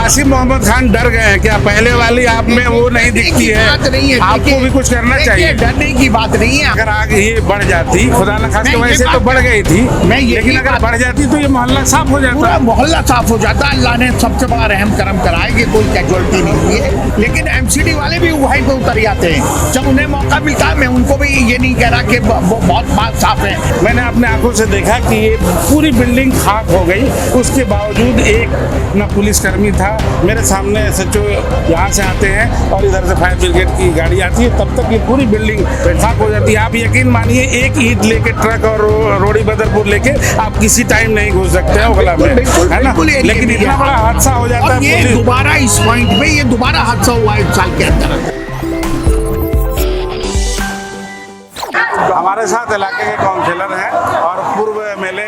आसिफ मोहम्मद खान डर गए हैं क्या? पहले वाली आप में वो नहीं दिखती है, आपको भी कुछ करना चाहिए। डरने की बात नहीं है। अगर आग ये बढ़ जाती, खुदा न खास्ते वैसे तो बढ़ गई थी, लेकिन अगर बढ़ जाती तो ये मोहल्ला साफ हो जाता। पूरा मोहल्ला साफ हो जाता। अल्लाह ने सबसे बड़ा रहम करम कराया कि कोई कैजुअलिटी नहीं हुई है। लेकिन एमसीडी वाले भी वहीं पे उतर जाते हैं जब उन्हें मौका मिलता है। मैं उनको भी ये नहीं कह रहा कि बहुत बात साफ है। मैंने अपने आंखों से देखा कि ये पूरी बिल्डिंग खाक हो गई, उसके बावजूद एक न पुलिसकर्मी था। मेरे सामने SHO यहाँ से आते हैं और इधर से फायर ब्रिगेड की गाड़ी आती है, तब तक ये पूरी बिल्डिंग खाक हो जाती है। आप यकीन मानिए, एक ईंट लेके ट्रक और रोड़ी बदरपुर लेके आप किसी टाइम नहीं घुस सकते हैं ओखला में, है ना? लेकिन इतना बड़ा हादसा हो जाता है। ये दोबारा इस पॉइंट पे ये दोबारा हादसा हुआ 1 साल के अंदर। हमारे साथ इलाके के काउंसिलर हैं और पूर्व MLA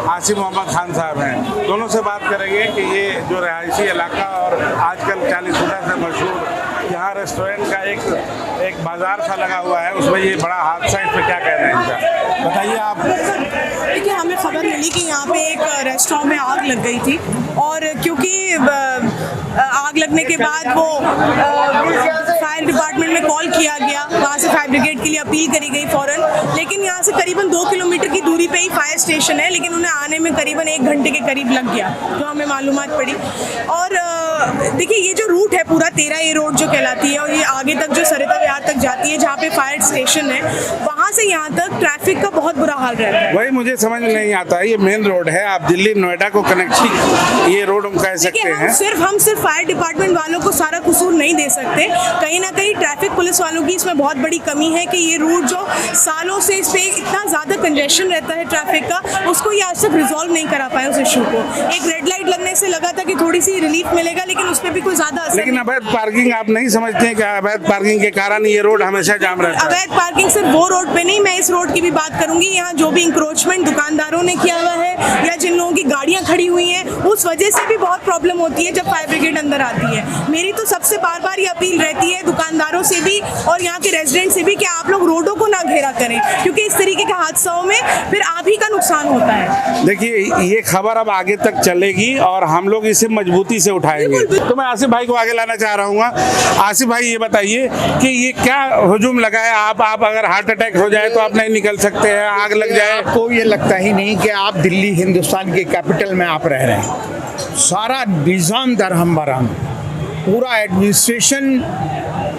आसिफ मोहम्मद खान साहब हैं। दोनों से बात करेंगे कि ये जो रहायशी इलाका और आजकल 40 फुटा से मशहूर यहाँ रेस्टोरेंट का एक बाजार सा लगा हुआ है, उसमें ये बड़ा हादसा, इस पर क्या कहना है इनका? बताइए आप। देखिए, हमें खबर मिली कि यहाँ पे एक रेस्टोरेंट में आग लग गई थी और क्योंकि आग लगने के बाद वो फायर डिपार्टमेंट में कॉल किया गया, वहाँ से फायर ब्रिगेड के लिए अपील करी गई फ़ौरन। लेकिन यहाँ से करीबन 2 किलोमीटर की दूरी पे ही फायर स्टेशन है, लेकिन उन्हें आने में करीबन 1 घंटे के करीब लग गया, जो हमें मालूमात पड़ी। और देखिए, ये जो रूट है पूरा 13A रोड जो कहलाती है और ये आगे तक जो सरिता विहार तक जाती है, जहाँ पे फायर स्टेशन है, वहाँ से यहाँ तक ट्रैफिक का बहुत बुरा हाल रहता है। वही मुझे समझ में नहीं आता, ये मेन रोड है, आप दिल्ली नोएडा को कनेक्टिंग ये रोड हम कह सकते हैं। हम सिर्फ फायर डिपार्टमेंट वालों को सारा कसूर नहीं दे सकते। कहीं ना कहीं ट्रैफिक पुलिस वालों की इसमें बहुत बड़ी कमी है कि ये रूट जो सालों से इस पे इतना ज़्यादा कंजेशन रहता है ट्रैफिक का, उसको ये आज तक रिजॉल्व नहीं करा पाए उस इशू को। एक रेड लाइट लगने से लगा था कि थोड़ी सी रिलीफ मिलेगा, लेकिन उस पर भी कोई ज़्यादा असर। लेकिन अवैध पार्किंग आप नहीं समझते हैं कि अवैध पार्किंग के कारण ये रोड हमेशा जाम रहता है? अवैध पार्किंग सिर्फ वो रोड पे नहीं, मैं इस रोड की भी बात करूंगी। यहाँ जो भी इंक्रोचमेंट दुकानदारों ने किया हुआ है या जिन लोगों की गाड़ियाँ खड़ी हुई हैं, उस वजह से भी बहुत प्रॉब्लम होती है जब फायर ब्रिगेड अंदर आती है। मेरी तो सबसे बार बार ये अपील रहती है दुकानदारों से भी और यहाँ के रेजिडेंट से भी कि आप लोग रोडों को ना घेरा करें, क्योंकि इस तरीके के हादसों में फिर आप ही का नुकसान होता है। देखिए, ये खबर अब आगे तक चलेगी और हम लोग इसे मजबूती से उठाएंगे। तो मैं आसिफ भाई को आगे लाना चाह रहा हूँ। आसिफ भाई, ये बताइए कि ये क्या हुजूम लगा है? आप अगर हार्ट अटैक हो जाए तो आप नहीं निकल सकते हैं, आग लग जाए। आपको ये लगता ही नहीं कि आप दिल्ली हिंदुस्तान के कैपिटल में आप रह रहे हैं। सारा निज़ाम दरहम बरहम, पूरा एडमिनिस्ट्रेशन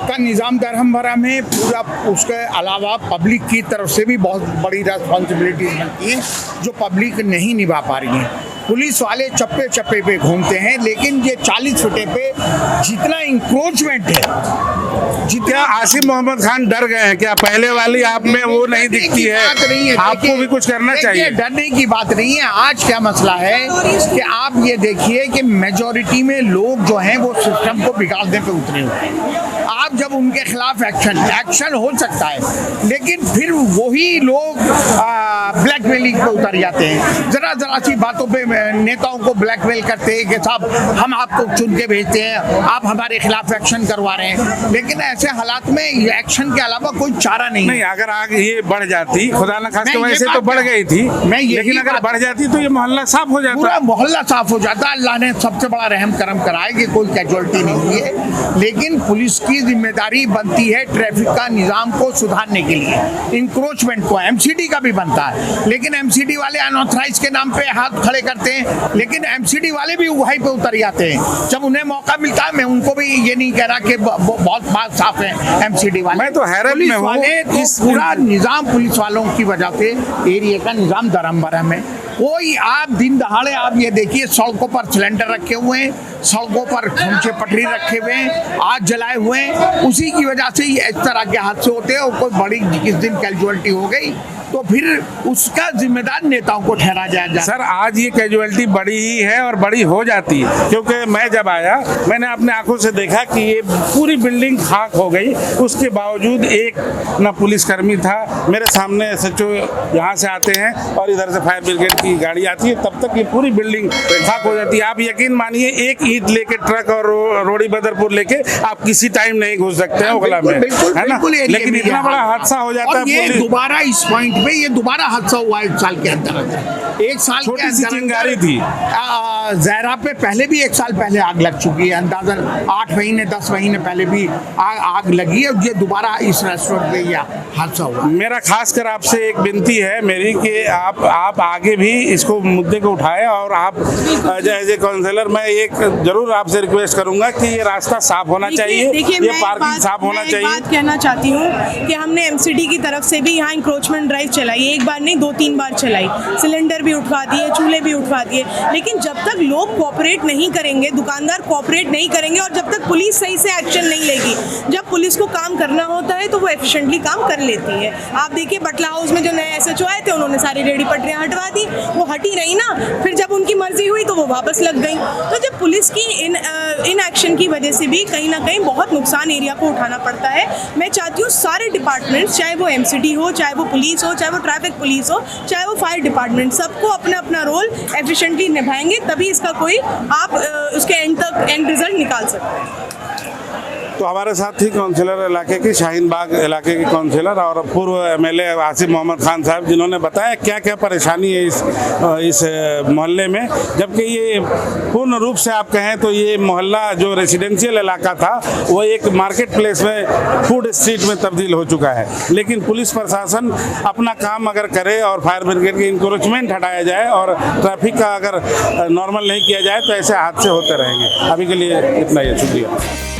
का निज़ाम दरहम भरम है पूरा। उसके अलावा पब्लिक की तरफ से भी बहुत बड़ी रिस्पॉन्सिबिलिटीज बनती है जो पब्लिक नहीं निभा पा रही है। पुलिस वाले चप्पे चप्पे पे घूमते हैं, लेकिन ये 40 फुटे पे जितना इंक्रोचमेंट है, क्या आसिफ मोहम्मद खान डर गए हैं क्या? पहले वाली आप में वो नहीं दिखती है, आपको भी कुछ करना चाहिए। डरने की बात नहीं है। आज क्या मसला है कि आप ये देखिए कि मेजॉरिटी में लोग जो हैं वो सिस्टम को बिगाड़ने पे उतरे हुए हैं। आप जब उनके खिलाफ एक्शन हो सकता है, लेकिन फिर वही लोग ब्लैकमेलिंग पे उतर जाते हैं। जरा सी बातों पे नेताओं को ब्लैकमेल करते हैं कि साहब हम आपको चुन के भेजते हैं, आप हमारे खिलाफ एक्शन करवा रहे हैं। लेकिन ऐसे हालात में एक्शन के अलावा कोई चारा नहीं। अगर आग ये बढ़ जाती, खुदा न खास्ते वैसे तो बढ़ गई थी, लेकिन अगर बढ़ जाती तो ये मोहल्ला साफ हो जाता। पूरा मोहल्ला साफ हो जाता। अल्लाह ने सबसे बड़ा रहम करम कराया कि कोई कैजुअलिटी नहीं हुई है। लेकिन पुलिस की जिम्मेदारी बनती है ट्रैफिक का निज़ाम को सुधारने के लिए, इंक्रोचमेंट को। एमसीडी का भी बनता है, लेकिन एमसीडी वाले अनऑथराइज के नाम पे हाथ खड़े करते हैं, लेकिन एमसीडी वाले भी वहीं पे उतर जाते हैं जब उन्हें मौका मिलता है। मैं उनको भी ये नहीं कह रहा कि बहुत बात साफ है एमसीडी वाले। मैं तो हैरत में हूं, इस पूरा निज़ाम पुलिस वालों की वजह से एरिया का निज़ाम दरम बरम है। कोई आप दिन दहाड़े आप ये देखिए, सड़कों पर सिलेंडर रखे हुए हैं, सड़कों पर खंचे पटरी रखे हुए हैं, आग जलाए हुए हैं। उसी की वजह से इस तरह के हादसे होते हैं। और कोई बड़ी किस दिन कैजुअलिटी हो गई तो फिर उसका जिम्मेदार नेताओं को ठहरा जाए। सर, आज ये कैजुअलिटी बड़ी ही है और बड़ी हो जाती है, क्योंकि मैं जब आया मैंने अपने आंखों से देखा कि ये पूरी बिल्डिंग खाक हो गई, उसके बावजूद एक न पुलिसकर्मी था। मेरे सामने SHO यहाँ से आते हैं और इधर से फायर ब्रिगेड की गाड़ी आती है, तब तक ये पूरी बिल्डिंग खाक हो जाती है। आप यकीन मानिए, एक ईंट लेके ट्रक और रोड़ी बदरपुर लेके आप किसी टाइम नहीं घुस सकते हैं ओखला में, है ना? लेकिन इतना बड़ा हादसा हो जाता है। ये दोबारा इस पॉइंट पे ये दोबारा हादसा हुआ 1 साल के अंदर। 1 साल छोटी सी चिंगारी थी, ज़हरा पे पहले भी 1 साल पहले आग लग चुकी है, अंदाज़न 8 महीने 10 महीने पहले भी आग लगी है। ये दोबारा इस रेस्टोरेंट पे यह हादसा हुआ। मेरा खासकर आपसे एक विनती है मेरी कि आप आगे भी इसको मुद्दे को उठाएं और आप एज ए काउंसलर मैं एक जरूर आपसे रिक्वेस्ट करूंगा कि ये रास्ता साफ होना चाहिए, ये पार्किंग साफ होना चाहिए। मैं एक बात कहना चाहती हूँ कि हमने एमसीडी की तरफ से भी यहाँ इंक्रोचमेंट ड्राइव चलाई, एक बार नहीं 2-3 बार चलाई, सिलेंडर भी उठवा दिए, चूल्हे भी उठवा दिए, लेकिन जब तक लोग कोऑपरेट नहीं करेंगे, दुकानदार कोऑपरेट नहीं करेंगे और जब तक पुलिस सही से एक्शन नहीं लेगी, जब पुलिस को काम करना होता है तो वो एफिशिएंटली काम कर लेती है। आप देखिए बटला हाउस में जो नए एसएचओ आए थे उन्होंने सारी रेडी पटरियां हटवा दी, वो हटी रही ना, फिर जब उनकी मर्जी हुई तो वो वापस लग गई। तो जब पुलिस की इन एक्शन की वजह से भी कहीं ना कहीं बहुत नुकसान एरिया को उठाना पड़ता है। मैं चाहती हूँ सारे डिपार्टमेंट्स, चाहे वो एमसीडी हो, चाहे वो पुलिस हो, चाहे वो ट्रैफिक पुलिस हो, चाहे वो फायर डिपार्टमेंट, सबको अपना अपना रोल एफिशिएंटली निभाएंगे तभी इसका कोई आप उसके एंड रिजल्ट निकाल सकते हैं। तो हमारे साथ थी काउंसिलर इलाके की, शाहीन बाग इलाके की काउंसिलर और पूर्व एमएलए आसिफ मोहम्मद खान साहब, जिन्होंने बताया क्या क्या परेशानी है इस मोहल्ले में। जबकि ये पूर्ण रूप से आप कहें तो ये मोहल्ला जो रेसिडेंशियल इलाका था वो एक मार्केट प्लेस में, फूड स्ट्रीट में तब्दील हो चुका है। लेकिन पुलिस प्रशासन अपना काम अगर करे और फायर ब्रिगेड की इंक्रोचमेंट हटाया जाए और ट्रैफिक का अगर नॉर्मल नहीं किया जाए तो ऐसे हादसे होते रहेंगे। अभी के लिए इतना ही, शुक्रिया।